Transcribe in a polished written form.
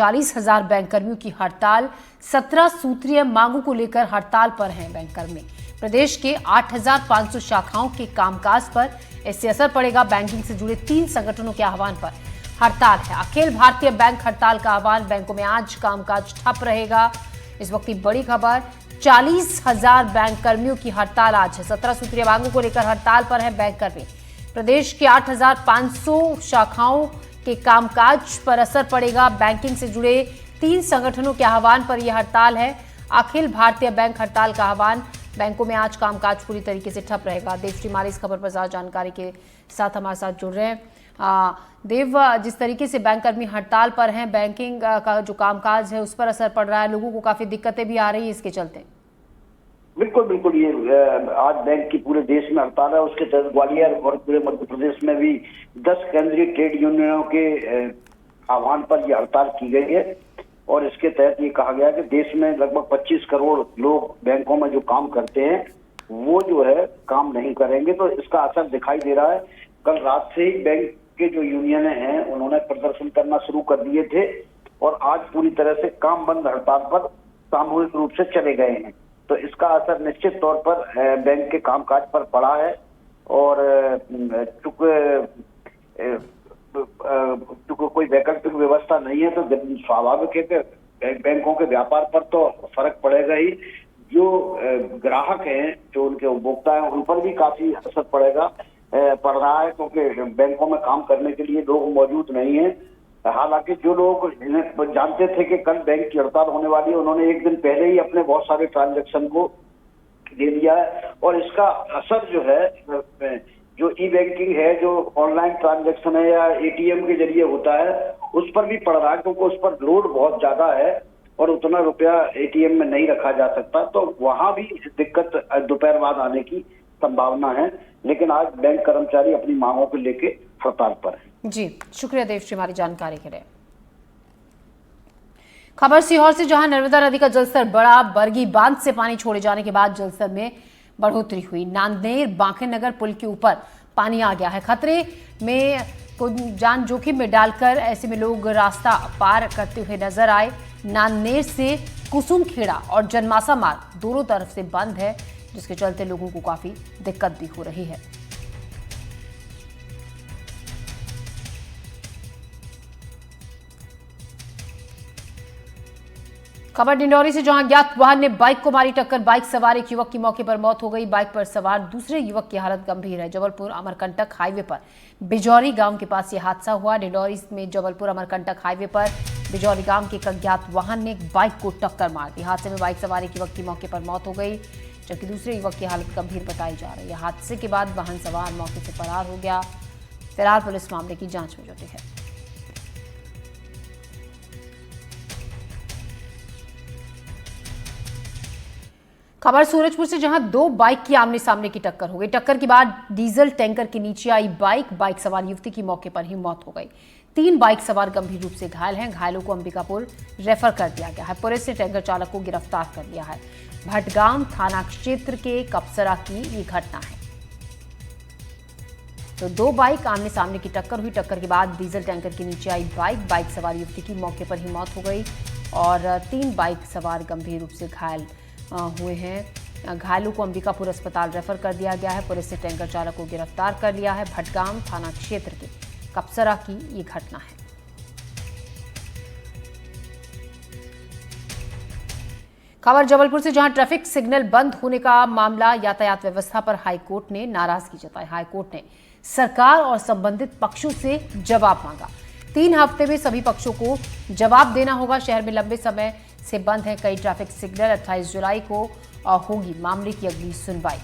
40,000 बैंककर्मियों की हड़ताल। 17 सूत्रीय मांगों को लेकर हड़ताल पर हैं बैंककर्मी। प्रदेश के 8,500 शाखाओं के कामकाज पर इससे असर पड़ेगा। बैंकिंग से जुड़े 3 संगठनों के आह्वान पर हड़ताल है। अखिल भारतीय बैंक हड़ताल का आह्वान। बैंकों में आज कामकाज ठप रहेगा। इस वक्त की बड़ी खबर, 40,000 बैंक कर्मियों की हड़ताल आज है। 17 सूत्रीय मांगों को लेकर हड़ताल पर है बैंककर्मी। प्रदेश के 8,500 शाखाओं के कामकाज पर असर पड़ेगा। बैंकिंग से जुड़े 3 संगठनों के आह्वान पर यह हड़ताल है। अखिल भारतीय बैंक हड़ताल का आह्वान। बैंकों में आज कामकाज पूरी तरीके से ठप रहेगा। देवश्री माली इस खबर पर ज्यादा जानकारी के साथ हमारे साथ जुड़ रहे हैं। देव, जिस तरीके से बैंककर्मी हड़ताल पर हैं, बैंकिंग का जो कामकाज है उस पर असर पड़ रहा है, लोगों को काफी दिक्कतें भी आ रही है इसके चलते। बिल्कुल बिल्कुल, ये आज बैंक की पूरे देश में हड़ताल है। उसके तहत ग्वालियर और पूरे मध्य प्रदेश में भी 10 केंद्रीय ट्रेड यूनियनों के आह्वान पर यह हड़ताल की गई है। और इसके तहत ये कहा गया कि देश में लगभग 25 करोड़ लोग बैंकों में जो काम करते हैं वो जो है काम नहीं करेंगे, तो इसका असर दिखाई दे रहा है। कल रात से ही बैंक के जो यूनियन हैं उन्होंने प्रदर्शन करना शुरू कर दिए थे और आज पूरी तरह से काम बंद हड़ताल पर सामूहिक रूप से चले गए हैं। तो इसका असर निश्चित तौर पर बैंक के कामकाज पर पड़ा है। और चूंकि कोई वैकल्पिक व्यवस्था नहीं है तो स्वाभाविक है कि बैंकों के व्यापार पर तो फर्क पड़ेगा ही। जो ग्राहक हैं, जो उनके उपभोक्ता हैं, उन पर भी काफी असर पड़ रहा है, क्योंकि बैंकों में काम करने के लिए लोग मौजूद नहीं है। हालांकि जो लोग जानते थे कि कल बैंक की हड़ताल होने वाली है, उन्होंने एक दिन पहले ही अपने बहुत सारे ट्रांजैक्शन को दे दिया है। और इसका असर जो है, जो ई बैंकिंग है, जो ऑनलाइन ट्रांजैक्शन है या एटीएम के जरिए होता है, उस पर भी पड़ रहा है, क्योंकि उस पर लोड बहुत ज्यादा है और उतना रुपया एटीएम में नहीं रखा जा सकता। तो वहां भी दिक्कत दोपहर बाद आने की संभावना है। लेकिन आज बैंक कर्मचारी अपनी मांगों को लेकर हड़ताल पर है। जी, शुक्रिया देवश्री हमारी जानकारी के लिए। खबर सीहोर से, जहां नर्मदा नदी का जलस्तर बढ़ा। बरगी बांध से पानी छोड़े जाने के बाद जलस्तर में बढ़ोतरी हुई। नांदेड़ बांकेनगर पुल के ऊपर पानी आ गया है। खतरे में को जान जोखिम में डालकर ऐसे में लोग रास्ता पार करते हुए नजर आए। नांदेड़ से कुसुमखेड़ा और जनमासा मार्ग दोनों तरफ से बंद है, जिसके चलते लोगों को काफी दिक्कत भी हो रही है। खबर डिंडौरी से, जहां अज्ञात वाहन ने बाइक को मारी टक्कर। बाइक सवार एक युवक की मौके पर मौत हो गई। बाइक पर सवार दूसरे युवक की हालत गंभीर है। जबलपुर अमरकंटक हाईवे पर बिजौरी गांव के पास यह हादसा हुआ। डिंडौरी में जबलपुर अमरकंटक हाईवे पर बिजौरी गांव के एक अज्ञात वाहन ने एक बाइक को टक्कर मार दी। हादसे में बाइक सवार एक युवक की मौके पर मौत हो गई, जबकि दूसरे युवक की हालत गंभीर बताई जा रही है। हादसे के बाद वाहन सवार मौके से फरार हो गया। फिलहाल पुलिस मामले की जांच में जुटी है। खबर सूरजपुर से, जहां 2 बाइक की आमने सामने की टक्कर हो गई। टक्कर के बाद डीजल टैंकर के नीचे आई बाइक सवार युवती की मौके पर ही मौत हो गई। 3 बाइक सवार गंभीर रूप से घायल हैं। घायलों को अंबिकापुर रेफर कर दिया गया है। पुलिस ने टैंकर चालक को गिरफ्तार कर लिया है। भटगाम थाना क्षेत्र के कपसरा की ये घटना है। तो 2 बाइक आमने सामने की टक्कर हुई। टक्कर के बाद डीजल टैंकर के नीचे आई बाइक सवार युवती की मौके पर ही मौत हो गई और 3 बाइक सवार गंभीर रूप से घायल हुए हैं। घायलों को अंबिकापुर अस्पताल रेफर कर दिया गया है। पुलिस ने टैंकर चालक को गिरफ्तार कर लिया है। भटगाम थाना क्षेत्र के कपसरा की ये घटना है। खबर जबलपुर से, जहां ट्रैफिक सिग्नल बंद होने का मामला, यातायात व्यवस्था पर हाईकोर्ट ने नाराजगी जताई। हाईकोर्ट ने सरकार और संबंधित पक्षों से जवाब मांगा। 3 हफ्ते में सभी पक्षों को जवाब देना होगा। शहर में लंबे समय से बंद है कई ट्रैफिक सिग्नल। 28 जुलाई को होगी मामले की अगली सुनवाई।